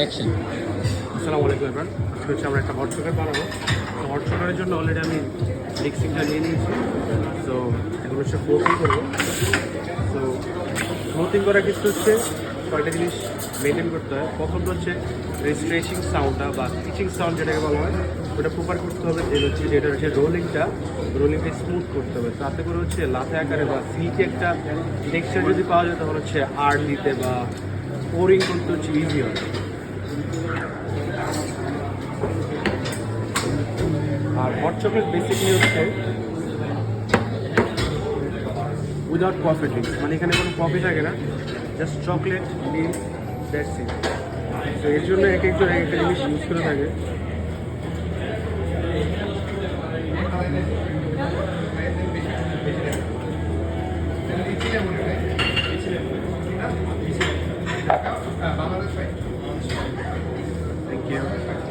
Action. আসসালামু আলাইকুম এবার আজকে হচ্ছে আমরা একটা হট চকার বানাবো। তো হট চকারের জন্য অলরেডি আমি মিক্সিংটা নিয়ে নিয়েছি। তো এখন হচ্ছে ফ্লোটিং করবো। তো ফ্লোটিং করার কিছু হচ্ছে কয়েকটা জিনিস মেনটেন করতে হয়। প্রথমটা হচ্ছে স্ট্রেচিং সাউন্ডটা বা স্টিচিং সাউন্ড যেটাকে বলা হয় ওটা প্রপার করতে হবে। দেন হচ্ছে যেটা হচ্ছে রোলিংটা স্মুথ করতে হবে, তাতে করে হচ্ছে লাথে আকারে বা সিল্কি একটা টেক্সচার যদি পাওয়া যায় তখন হচ্ছে আর্ট দিতে বা পোরিং করতে হচ্ছে ইজি হয়। আর হট চকলেট বেসিকলি হচ্ছে উইদাউট কফি ড্রিঙ্কস, মানে এখানে কোনো কফি থাকে না, just chocolate milk, that's it. তো এর জন্য এক একজন এক একটা জিনিস ইউজ করে থাকে। Thank you.